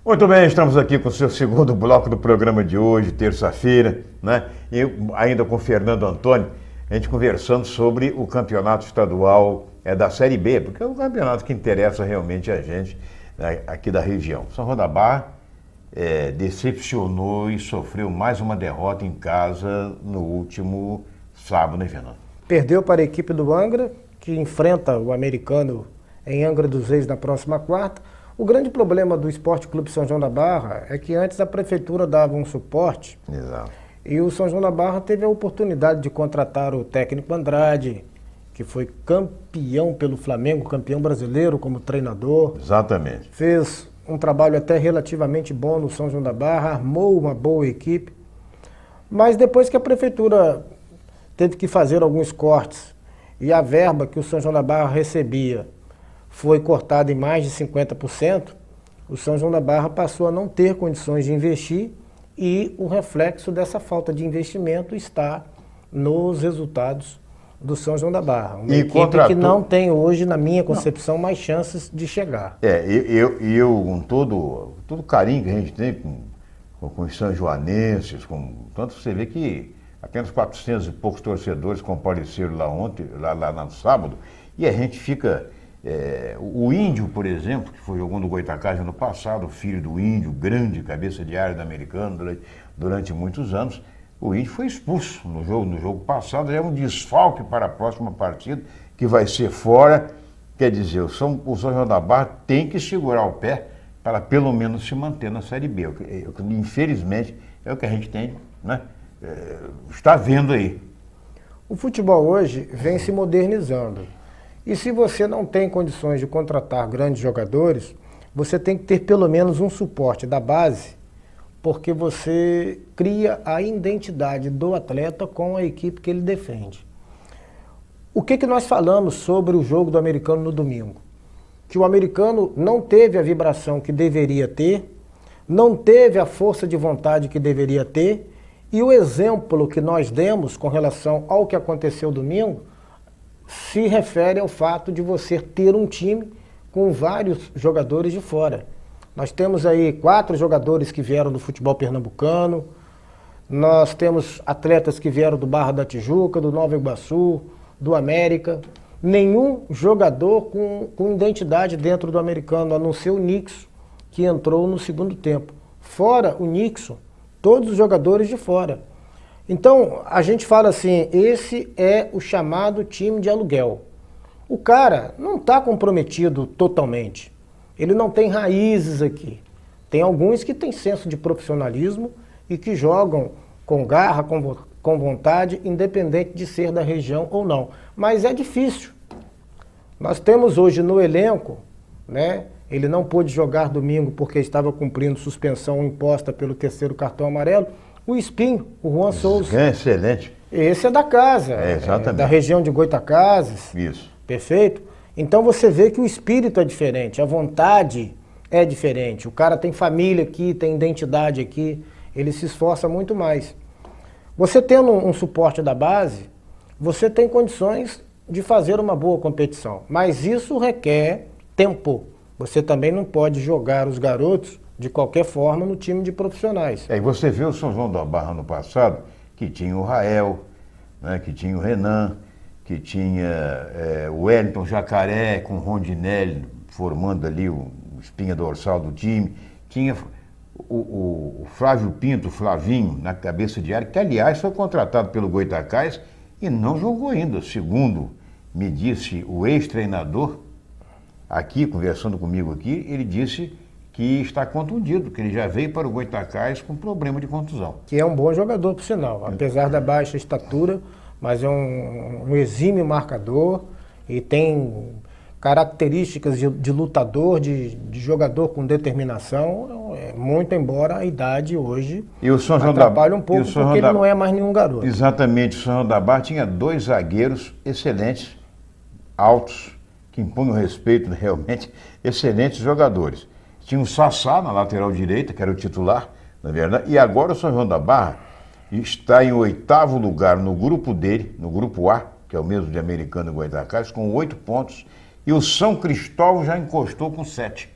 Muito bem, estamos aqui com o seu segundo bloco do programa de hoje, terça-feira, né? E ainda com o Fernando Antônio, a gente conversando sobre o campeonato estadual da Série B, porque é o campeonato que interessa realmente a gente, né, aqui da região. São João da Barra decepcionou e sofreu mais uma derrota em casa no último sábado, né, Fernando? Perdeu para a equipe do Angra, que enfrenta o Americano em Angra dos Reis na próxima quarta. O grande problema do Esporte Clube São João da Barra é que antes a prefeitura dava um suporte. Exato. E o São João da Barra teve a oportunidade de contratar o técnico Andrade, que foi campeão pelo Flamengo, campeão brasileiro como treinador. Exatamente. Fez um trabalho até relativamente bom no São João da Barra, armou uma boa equipe. Mas depois que a prefeitura teve que fazer alguns cortes e a verba que o São João da Barra recebia foi cortada em mais de 50%, o São João da Barra passou a não ter condições de investir e o reflexo dessa falta de investimento está nos resultados do São João da Barra. Uma equipe que não tem hoje, na minha concepção, mais chances de chegar. Eu com todo carinho que a gente tem com os sanjoanenses, tanto você vê que apenas 400 e poucos torcedores compareceram lá ontem, lá no sábado, e a gente fica... o Índio, por exemplo, que foi jogando no Goitacás ano passado, filho do Índio, grande cabeça de área do Americano durante muitos anos, o Índio foi expulso no jogo passado, é um desfalque para a próxima partida, que vai ser fora. Quer dizer, o São João da Barra tem que segurar o pé para pelo menos se manter na Série B. Infelizmente, é o que a gente tem, né? Está vendo aí. O futebol hoje vem se modernizando. E se você não tem condições de contratar grandes jogadores, você tem que ter pelo menos um suporte da base, porque você cria a identidade do atleta com a equipe que ele defende. O que nós falamos sobre o jogo do Americano no domingo? Que o Americano não teve a vibração que deveria ter, não teve a força de vontade que deveria ter, e o exemplo que nós demos com relação ao que aconteceu domingo se refere ao fato de você ter um time com vários jogadores de fora. Nós temos aí 4 jogadores que vieram do futebol pernambucano, nós temos atletas que vieram do Barra da Tijuca, do Nova Iguaçu, do América. Nenhum jogador com identidade dentro do Americano, a não ser o Nixon, que entrou no segundo tempo. Fora o Nixon, todos os jogadores de fora. Então, a gente fala assim, esse é o chamado time de aluguel. O cara não está comprometido totalmente. Ele não tem raízes aqui. Tem alguns que têm senso de profissionalismo e que jogam com garra, com vontade, independente de ser da região ou não. Mas é difícil. Nós temos hoje no elenco, né? Ele não pôde jogar domingo porque estava cumprindo suspensão imposta pelo 3º cartão amarelo. O Espinho, o Juan Souza. É excelente. Esse é da casa, exatamente. Da região de Goitacazes. Isso. Perfeito? Então você vê que o espírito é diferente, a vontade é diferente. O cara tem família aqui, tem identidade aqui, ele se esforça muito mais. Você tendo um suporte da base, você tem condições de fazer uma boa competição. Mas isso requer tempo. Você também não pode jogar os garotos de qualquer forma no time de profissionais. E você vê o São João da Barra no passado, que tinha o Rael, né, que tinha o Renan, que tinha o Wellington Jacaré com o Rondinelli formando ali o espinha dorsal do time, tinha o Flávio Pinto, o Flavinho, na cabeça de área, que aliás foi contratado pelo Goitacás e não jogou ainda, segundo me disse o ex-treinador, aqui, conversando comigo aqui, ele disse que está contundido, que ele já veio para o Goitacás com problema de contusão. Que é um bom jogador, por sinal, apesar da baixa estatura, mas é um exímio marcador e tem características de lutador, de jogador com determinação, muito embora a idade hoje atrapalhe um pouco, porque ele não é mais nenhum garoto. Exatamente, o São João da Barra tinha 2 zagueiros excelentes, altos, que impunham respeito realmente, excelentes jogadores. Tinha o Sassá na lateral direita, que era o titular, na verdade, e agora o São João da Barra está em 8º lugar no grupo dele, no grupo A, que é o mesmo de Americano e Goitacás, com 8 pontos, e o São Cristóvão já encostou com 7.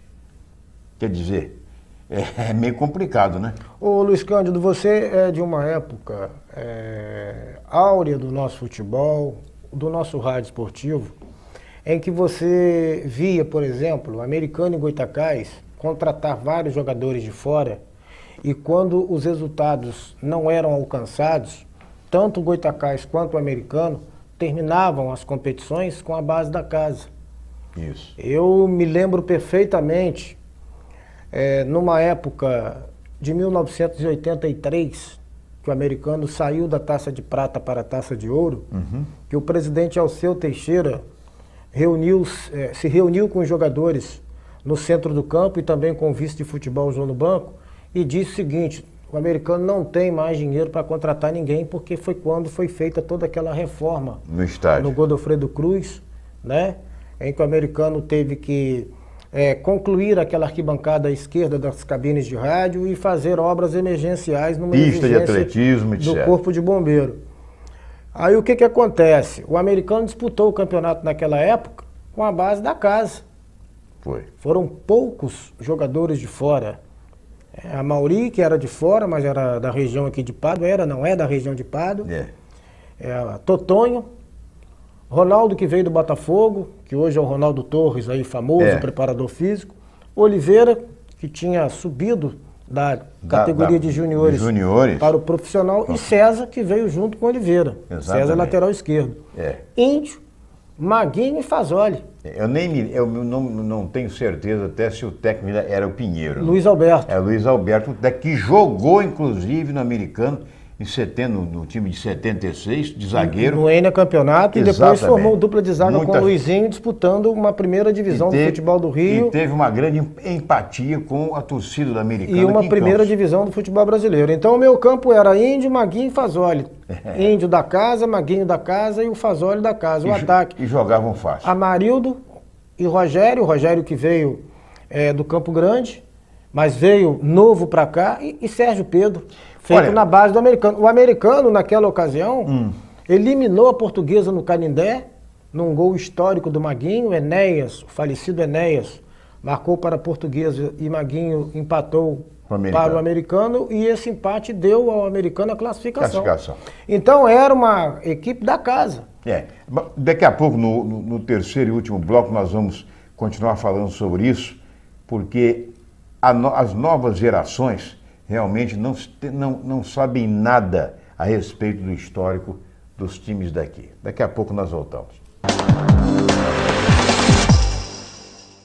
Quer dizer, é meio complicado, né? Ô Luiz Cândido, você é de uma época áurea do nosso futebol, do nosso rádio esportivo, em que você via, por exemplo, o Americano e Goytacás contratar vários jogadores de fora e quando os resultados não eram alcançados, tanto o Goytacás quanto o Americano terminavam as competições com a base da casa. Isso. Eu me lembro perfeitamente, numa época de 1983, que o Americano saiu da taça de prata para a taça de ouro, que o presidente Alceu Teixeira se reuniu com os jogadores no centro do campo e também com o vice de futebol João no banco e disse o seguinte: o Americano não tem mais dinheiro para contratar ninguém, porque foi quando foi feita toda aquela reforma no estádio, no Godofredo Cruz, né, em que o Americano teve que concluir aquela arquibancada à esquerda das cabines de rádio e fazer obras emergenciais numa pista de atletismo, etc. do Corpo de Bombeiro. Aí o que acontece? O Americano disputou o campeonato naquela época com a base da casa. Foi. Foram poucos jogadores de fora. A Mauri, que era de fora, mas era da região aqui de Pádua, não é da região de Pádua. Totonho, Ronaldo, que veio do Botafogo, que hoje é o Ronaldo Torres, aí famoso, preparador físico. Oliveira, que tinha subido da categoria de juniores para o profissional. E César, que veio junto com Oliveira. Exatamente. César, lateral esquerdo. Índio, Maguinho e Fazoli. Eu não tenho certeza até se o técnico era o Pinheiro. Luiz Alberto. Luiz Alberto, que jogou inclusive no Americano, no time de 76, de zagueiro. No Enia Campeonato. Exatamente. E depois formou dupla de zaga com o Luizinho, disputando uma primeira divisão do futebol do Rio. E teve uma grande empatia com a torcida do Americano. E uma primeira divisão do futebol brasileiro. Então o meu campo era Índio, Maguinho e Fazoli. Índio da casa, Maguinho da casa e o Fazoli da casa. O ataque. E jogavam fácil. Amarildo e Rogério. O Rogério que veio do Campo Grande, mas veio novo pra cá. E Sérgio Pedro. Feito na base do Americano. O Americano, naquela ocasião, eliminou a Portuguesa no Canindé, num gol histórico do Maguinho. Enéas, o falecido Enéas, marcou para a Portuguesa e Maguinho empatou para o Americano. E esse empate deu ao Americano a classificação. Então era uma equipe da casa. Daqui a pouco, no terceiro e último bloco, nós vamos continuar falando sobre isso, porque as novas gerações realmente não sabem nada a respeito do histórico dos times daqui. Daqui a pouco nós voltamos.